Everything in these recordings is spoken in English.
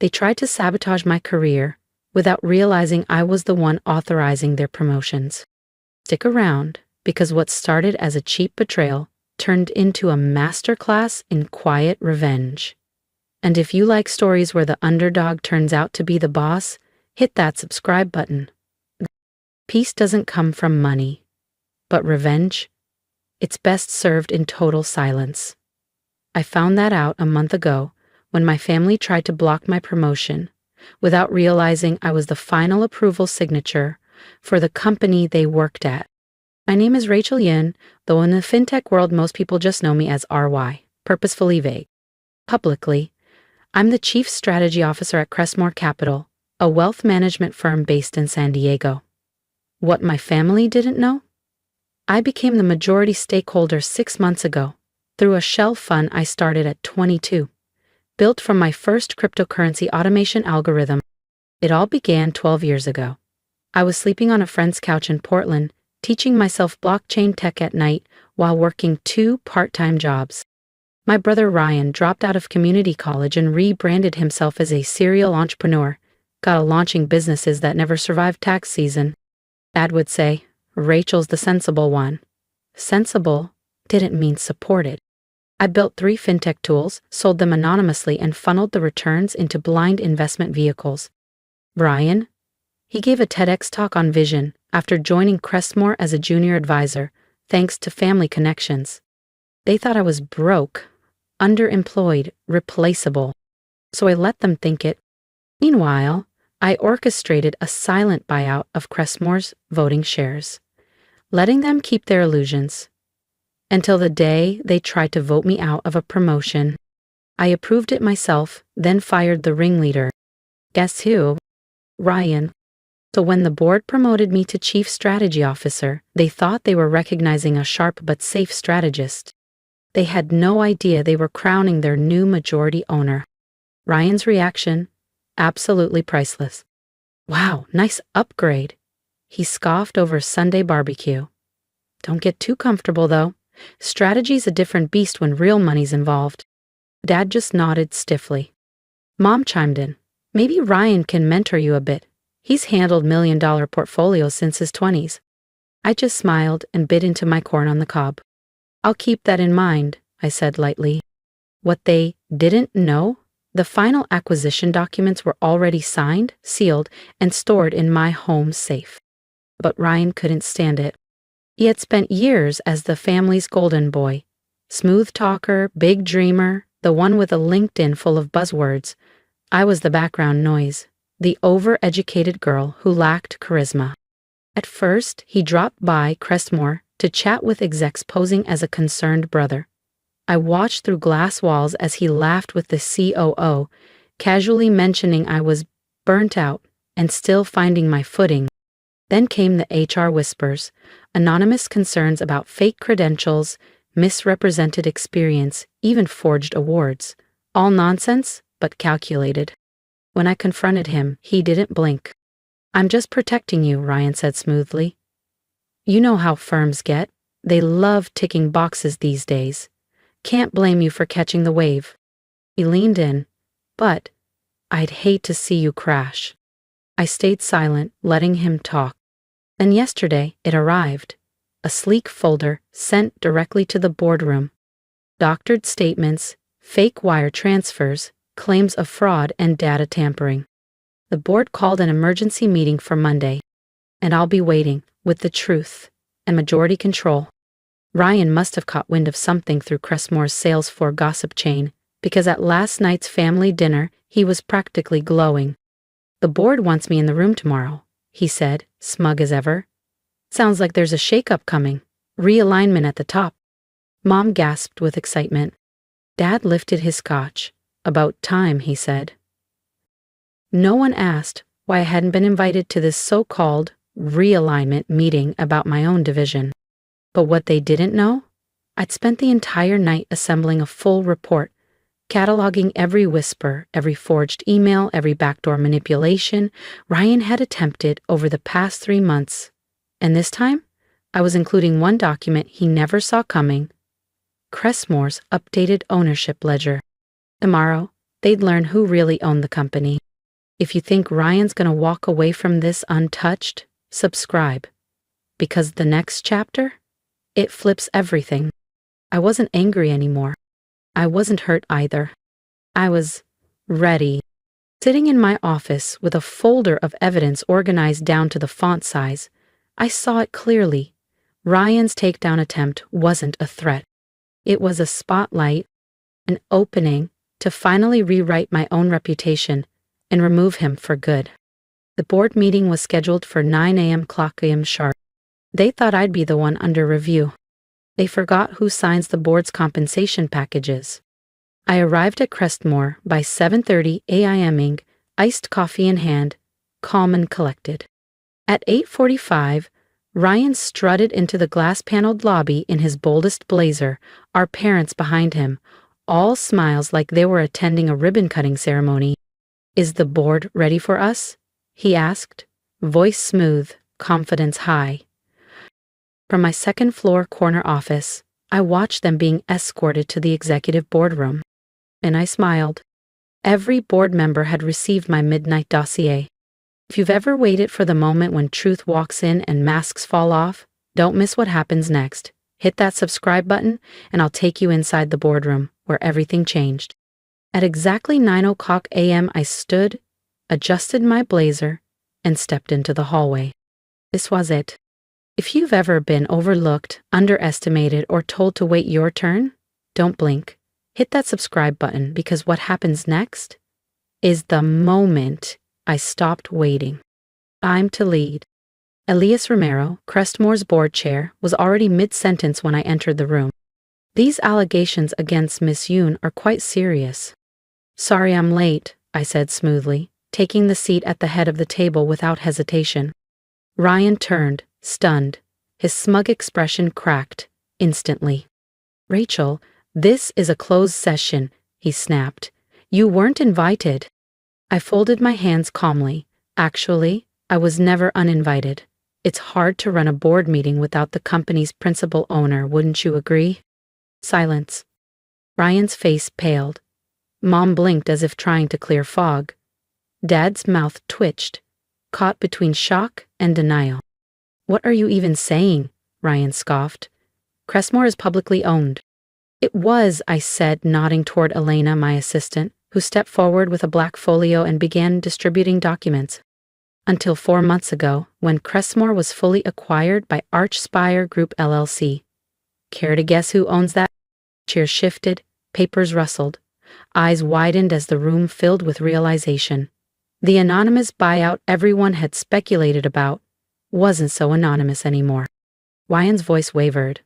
They tried to sabotage my career without realizing I was the one authorizing their promotions. Stick around, because what started as a cheap betrayal turned into a masterclass in quiet revenge. And if you like stories where the underdog turns out to be the boss, hit that subscribe button. Peace doesn't come from money, but revenge, it's best served in total silence. I found that out a month ago when my family tried to block my promotion without realizing I was the final approval signature for the company they worked at. My name is Rachel Yin, though in the fintech world most people just know me as RY, purposefully vague. Publicly, I'm the Chief Strategy Officer at Crestmore Capital, a wealth management firm based in San Diego. What my family didn't know? I became the majority stakeholder 6 months ago through a shell fund I started at 22, built from my first cryptocurrency automation algorithm. It all began 12 years ago. I was sleeping on a friend's couch in Portland, teaching myself blockchain tech at night while working 2 part-time jobs. My brother Ryan dropped out of community college and rebranded himself as a serial entrepreneur, got launching businesses that never survived tax season. Dad would say, Rachel's the sensible one. Sensible didn't mean supported. I built 3 fintech tools, sold them anonymously, and funneled the returns into blind investment vehicles. Brian? He gave a TEDx talk on vision after joining Crestmore as a junior advisor, thanks to family connections. They thought I was broke, underemployed, replaceable. So I let them think it. Meanwhile, I orchestrated a silent buyout of Crestmore's voting shares, letting them keep their illusions. Until the day they tried to vote me out of a promotion. I approved it myself, then fired the ringleader. Guess who? Ryan. So when the board promoted me to Chief Strategy Officer, they thought they were recognizing a sharp but safe strategist. They had no idea they were crowning their new majority owner. Ryan's reaction? Absolutely priceless. Wow, nice upgrade. He scoffed over Sunday barbecue. Don't get too comfortable, though. Strategy's a different beast when real money's involved. Dad just nodded stiffly. Mom chimed in. Maybe Ryan can mentor you a bit. He's handled million-dollar portfolios since his 20s. I just smiled and bit into my corn on the cob. I'll keep that in mind, I said lightly. What they didn't know? The final acquisition documents were already signed, sealed, and stored in my home safe. But Ryan couldn't stand it. He had spent years as the family's golden boy. Smooth talker, big dreamer, the one with a LinkedIn full of buzzwords. I was the background noise, the over-educated girl who lacked charisma. At first, he dropped by Crestmore to chat with execs posing as a concerned brother. I watched through glass walls as he laughed with the COO, casually mentioning I was burnt out and still finding my footing. Then came the HR whispers, anonymous concerns about fake credentials, misrepresented experience, even forged awards. All nonsense, but calculated. When I confronted him, he didn't blink. I'm just protecting you, Ryan said smoothly. You know how firms get. They love ticking boxes these days. Can't blame you for catching the wave. He leaned in. But I'd hate to see you crash. I stayed silent, letting him talk. Then yesterday, it arrived. A sleek folder sent directly to the boardroom. Doctored statements, fake wire transfers, claims of fraud and data tampering. The board called an emergency meeting for Monday. And I'll be waiting, with the truth and majority control. Ryan must have caught wind of something through Crestmore's Salesforce gossip chain, because at last night's family dinner, he was practically glowing. The board wants me in the room tomorrow, he said, smug as ever. Sounds like there's a shakeup coming. Realignment at the top. Mom gasped with excitement. Dad lifted his scotch. About time, he said. No one asked why I hadn't been invited to this so-called realignment meeting about my own division. But what they didn't know? I'd spent the entire night assembling a full report, cataloging every whisper, every forged email, every backdoor manipulation Ryan had attempted over the past 3 months. And this time, I was including one document he never saw coming, Crestmore's updated ownership ledger. Tomorrow, they'd learn who really owned the company. If you think Ryan's gonna walk away from this untouched, subscribe. Because the next chapter, it flips everything. I wasn't angry anymore. I wasn't hurt either. I was ready. Sitting in my office with a folder of evidence organized down to the font size, I saw it clearly. Ryan's takedown attempt wasn't a threat. It was a spotlight, an opening to finally rewrite my own reputation and remove him for good. The board meeting was scheduled for 9 a.m. sharp. They thought I'd be the one under review. They forgot who signs the board's compensation packages. I arrived at Crestmore by 7:30 a.m., iced coffee in hand, calm and collected. At 8:45, Ryan strutted into the glass-paneled lobby in his boldest blazer, our parents behind him, all smiles like they were attending a ribbon-cutting ceremony. "Is the board ready for us?" he asked, voice smooth, confidence high. From my second-floor corner office, I watched them being escorted to the executive boardroom. And I smiled. Every board member had received my midnight dossier. If you've ever waited for the moment when truth walks in and masks fall off, don't miss what happens next. Hit that subscribe button, and I'll take you inside the boardroom, where everything changed. At exactly 9 a.m. I stood, adjusted my blazer, and stepped into the hallway. This was it. If you've ever been overlooked, underestimated, or told to wait your turn, don't blink. Hit that subscribe button, because what happens next is the moment I stopped waiting. I'm to lead. Elias Romero, Crestmore's board chair, was already mid-sentence when I entered the room. "These allegations against Miss Yoon are quite serious." "Sorry I'm late," I said smoothly, taking the seat at the head of the table without hesitation. Ryan turned, stunned. His smug expression cracked, instantly. "Rachel, this is a closed session," he snapped. "You weren't invited." I folded my hands calmly. Actually, I was never uninvited. It's hard to run a board meeting without the company's principal owner, wouldn't you agree? Silence. Ryan's face paled. Mom blinked as if trying to clear fog. Dad's mouth twitched, caught between shock and denial. "What are you even saying?" Ryan scoffed. "Crestmore is publicly owned." "It was," I said, nodding toward Elena, my assistant, who stepped forward with a black folio and began distributing documents. "Until 4 months ago, when Crestmore was fully acquired by Archspire Group LLC. Care to guess who owns that?" Chairs shifted, papers rustled. Eyes widened as the room filled with realization. The anonymous buyout everyone had speculated about wasn't so anonymous anymore. Ryan's voice wavered.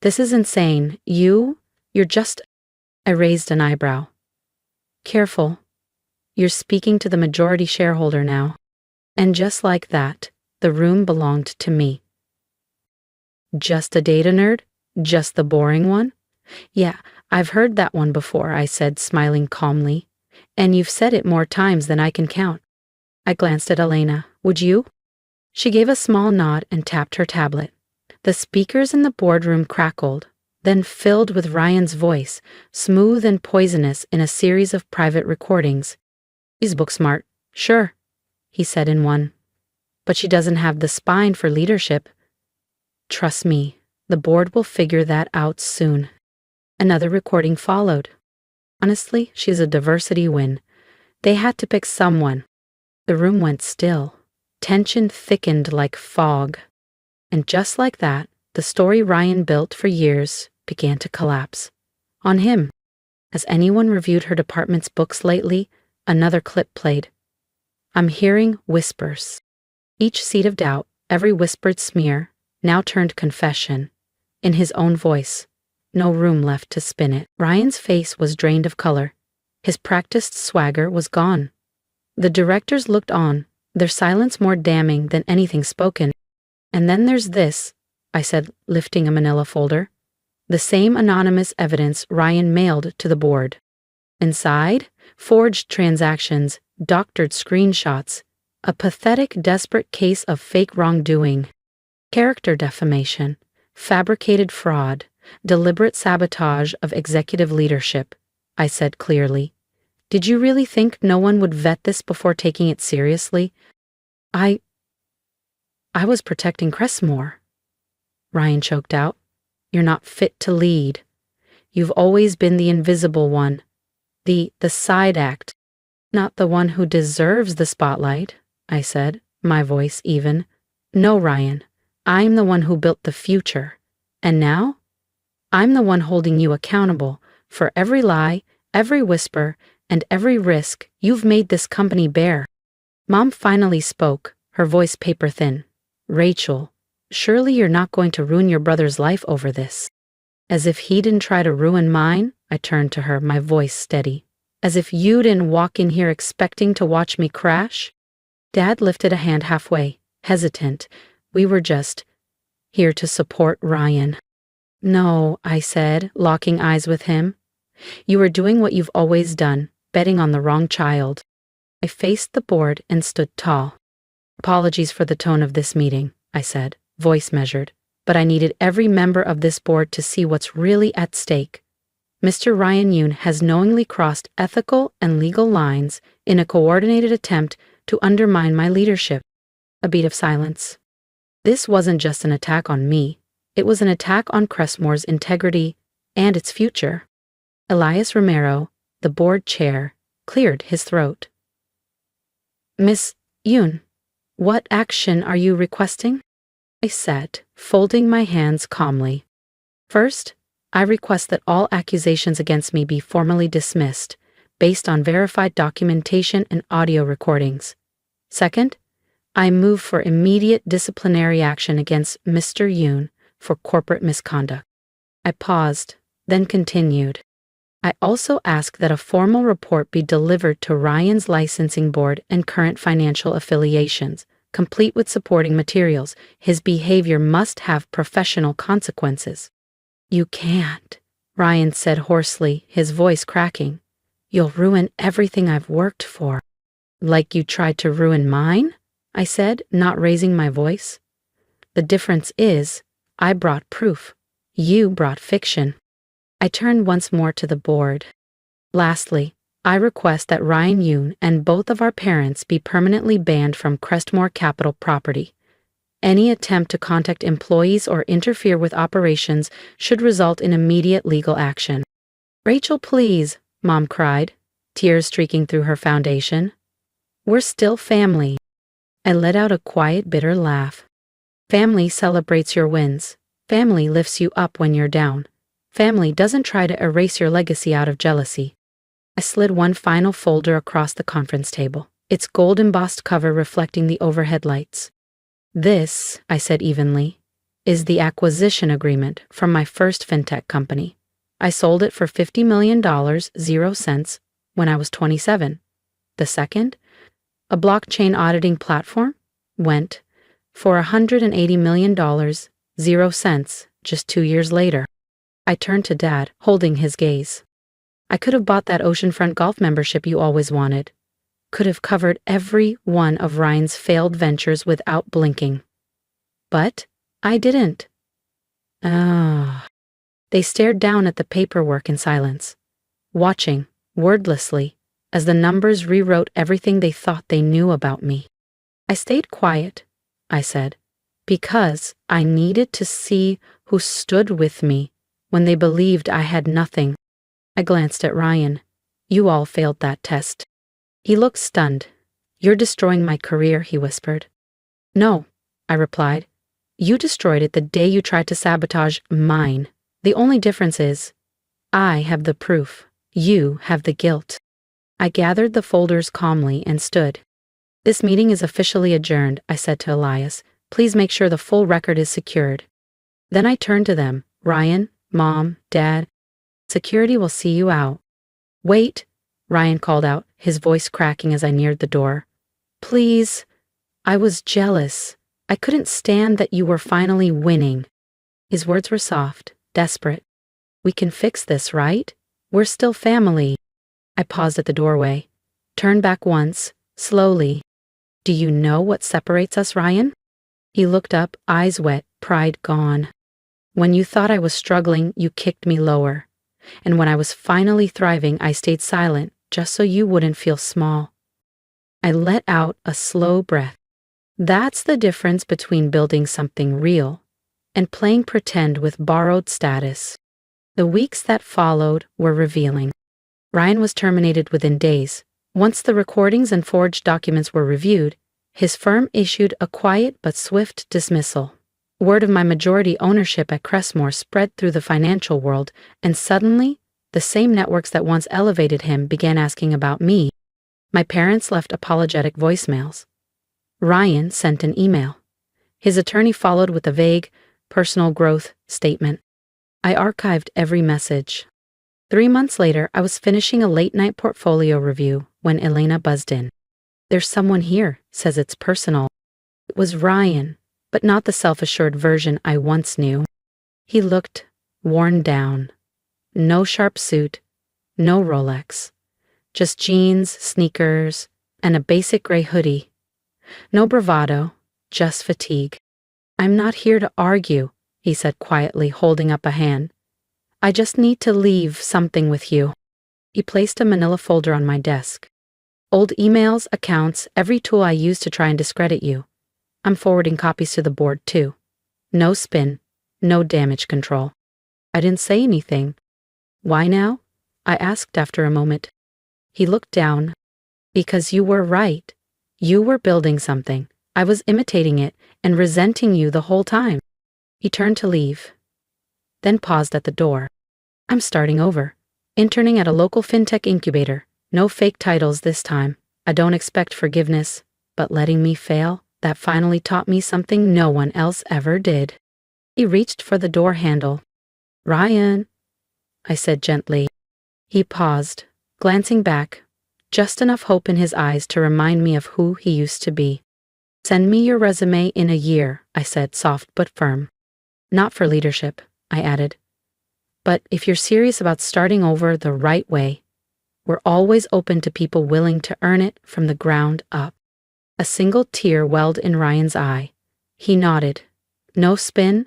"This is insane. You're just..." I raised an eyebrow. "Careful. You're speaking to the majority shareholder now." And just like that, the room belonged to me. "Just a data nerd? Just the boring one?" "Yeah, I've heard that one before," I said, smiling calmly. "And you've said it more times than I can count." I glanced at Elena. "Would you?" She gave a small nod and tapped her tablet. The speakers in the boardroom crackled, then filled with Ryan's voice, smooth and poisonous in a series of private recordings. "She's book smart, sure," he said in one. "But she doesn't have the spine for leadership." "Trust me, the board will figure that out soon." Another recording followed. "Honestly, she's a diversity win. They had to pick someone." The room went still. Tension thickened like fog. And just like that, the story Ryan built for years began to collapse. On him. Has anyone reviewed her department's books lately? Another clip played. I'm hearing whispers. Each seed of doubt, every whispered smear, now turned confession. In his own voice. No room left to spin it. Ryan's face was drained of color. His practiced swagger was gone. The directors looked on, their silence more damning than anything spoken. "And then there's this," I said, lifting a manila folder. The same anonymous evidence Ryan mailed to the board. Inside, forged transactions, doctored screenshots, a pathetic, desperate case of fake wrongdoing, character defamation, fabricated fraud, deliberate sabotage of executive leadership, I said clearly. Did you really think no one would vet this before taking it seriously? I was protecting Cressmore, Ryan choked out. You're not fit to lead. You've always been the invisible one, the side act, not the one who deserves the spotlight, I said, my voice even. No, Ryan, I'm the one who built the future. And now? I'm the one holding you accountable for every lie, every whisper, and every risk you've made this company bear. Mom finally spoke, her voice paper thin. Rachel, surely you're not going to ruin your brother's life over this. As if he didn't try to ruin mine, I turned to her, my voice steady. As if you didn't walk in here expecting to watch me crash? Dad lifted a hand halfway, hesitant. We were just here to support Ryan. No, I said, locking eyes with him. You were doing what you've always done, betting on the wrong child. I faced the board and stood tall. Apologies for the tone of this meeting, I said, voice measured, but I needed every member of this board to see what's really at stake. Mr. Ryan Yoon has knowingly crossed ethical and legal lines in a coordinated attempt to undermine my leadership. A beat of silence. This wasn't just an attack on me. It was an attack on Cressmore's integrity and its future. Elias Romero, the board chair, cleared his throat. Miss Yoon, what action are you requesting? I said, folding my hands calmly. First, I request that all accusations against me be formally dismissed, based on verified documentation and audio recordings. Second, I move for immediate disciplinary action against Mr. Yoon for corporate misconduct. I paused, then continued. I also ask that a formal report be delivered to Ryan's licensing board and current financial affiliations, complete with supporting materials. His behavior must have professional consequences. You can't, Ryan said hoarsely, his voice cracking. You'll ruin everything I've worked for. Like you tried to ruin mine? I said, not raising my voice. The difference is, I brought proof. You brought fiction. I turned once more to the board. Lastly, I request that Ryan Yoon and both of our parents be permanently banned from Crestmore Capital property. Any attempt to contact employees or interfere with operations should result in immediate legal action. Rachel, please, Mom cried, tears streaking through her foundation. We're still family. I let out a quiet, bitter laugh. Family celebrates your wins. Family lifts you up when you're down. Family doesn't try to erase your legacy out of jealousy. I slid one final folder across the conference table, its gold embossed cover reflecting the overhead lights. This, I said evenly, is the acquisition agreement from my first fintech company. I sold it for $50 million, 0 cents, when I was 27. The second, a blockchain auditing platform, went for $180 million, 0 cents, just 2 years later. I turned to Dad, holding his gaze. I could have bought that oceanfront golf membership you always wanted. Could have covered every one of Ryan's failed ventures without blinking. But I didn't. They stared down at the paperwork in silence, watching, wordlessly, as the numbers rewrote everything they thought they knew about me. I stayed quiet, I said, because I needed to see who stood with me when they believed I had nothing. I glanced at Ryan. You all failed that test. He looked stunned. You're destroying my career, he whispered. No, I replied. You destroyed it the day you tried to sabotage mine. The only difference is, I have the proof. You have the guilt. I gathered the folders calmly and stood. This meeting is officially adjourned, I said to Elias. Please make sure the full record is secured. Then I turned to them. Ryan, Mom, Dad, security will see you out. Wait, Ryan called out, his voice cracking as I neared the door. Please. I was jealous. I couldn't stand that you were finally winning. His words were soft, desperate. We can fix this, right? We're still family. I paused at the doorway, turned back once, slowly. Do you know what separates us, Ryan? He looked up, eyes wet, pride gone. When you thought I was struggling, you kicked me lower. And when I was finally thriving, I stayed silent, just so you wouldn't feel small. I let out a slow breath. That's the difference between building something real and playing pretend with borrowed status. The weeks that followed were revealing. Ryan was terminated within days. Once the recordings and forged documents were reviewed, his firm issued a quiet but swift dismissal. Word of my majority ownership at Crestmore spread through the financial world, and suddenly, the same networks that once elevated him began asking about me. My parents left apologetic voicemails. Ryan sent an email. His attorney followed with a vague, personal growth statement. I archived every message. 3 months later, I was finishing a late-night portfolio review when Elena buzzed in. There's someone here, says it's personal. It was Ryan, but not the self-assured version I once knew. He looked worn down. No sharp suit, no Rolex. Just jeans, sneakers, and a basic gray hoodie. No bravado, just fatigue. I'm not here to argue, he said quietly, holding up a hand. I just need to leave something with you. He placed a manila folder on my desk. Old emails, accounts, every tool I used to try and discredit you. I'm forwarding copies to the board, too. No spin, no damage control. I didn't say anything. Why now? I asked after a moment. He looked down. Because you were right. You were building something. I was imitating it and resenting you the whole time. He turned to leave, then paused at the door. I'm starting over. Interning at a local fintech incubator. No fake titles this time. I don't expect forgiveness, but letting me fail, that finally taught me something no one else ever did. He reached for the door handle. Ryan, I said gently. He paused, glancing back, just enough hope in his eyes to remind me of who he used to be. Send me your resume in a year, I said, soft but firm. Not for leadership, I added. But if you're serious about starting over the right way, we're always open to people willing to earn it from the ground up. A single tear welled in Ryan's eye. He nodded. No spin,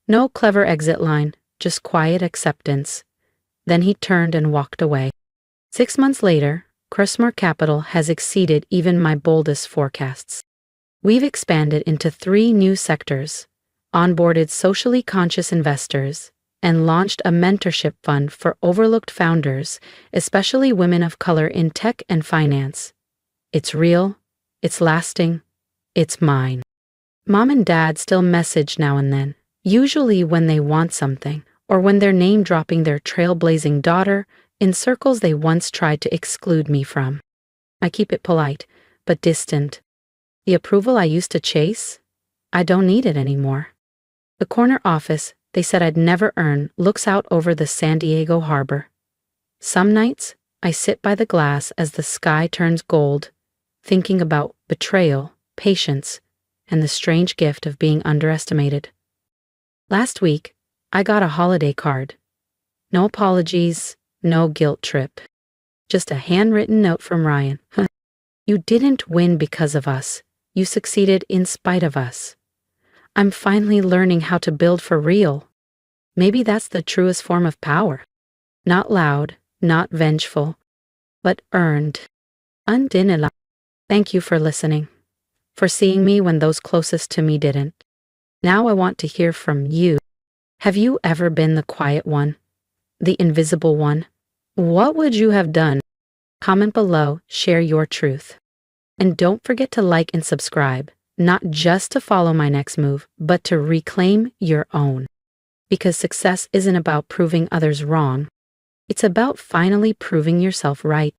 no clever exit line, just quiet acceptance. Then he turned and walked away. 6 months later, Crestmore Capital has exceeded even my boldest forecasts. We've expanded into 3 new sectors, onboarded socially conscious investors, and launched a mentorship fund for overlooked founders, especially women of color in tech and finance. It's real, it's lasting, it's mine. Mom and Dad still message now and then, usually when they want something, or when they're name-dropping their trailblazing daughter in circles they once tried to exclude me from. I keep it polite, but distant. The approval I used to chase? I don't need it anymore. The corner office they said I'd never earn looks out over the San Diego harbor. Some nights, I sit by the glass as the sky turns gold, thinking about betrayal, patience, and the strange gift of being underestimated. Last week, I got a holiday card. No apologies, no guilt trip. Just a handwritten note from Ryan. You didn't win because of us. You succeeded in spite of us. I'm finally learning how to build for real. Maybe that's the truest form of power. Not loud, not vengeful, but earned. Undeniable. Thank you for listening, for seeing me when those closest to me didn't. Now I want to hear from you. Have you ever been the quiet one? The invisible one? What would you have done? Comment below, share your truth. And don't forget to like and subscribe. Not just to follow my next move, but to reclaim your own. Because success isn't about proving others wrong. It's about finally proving yourself right.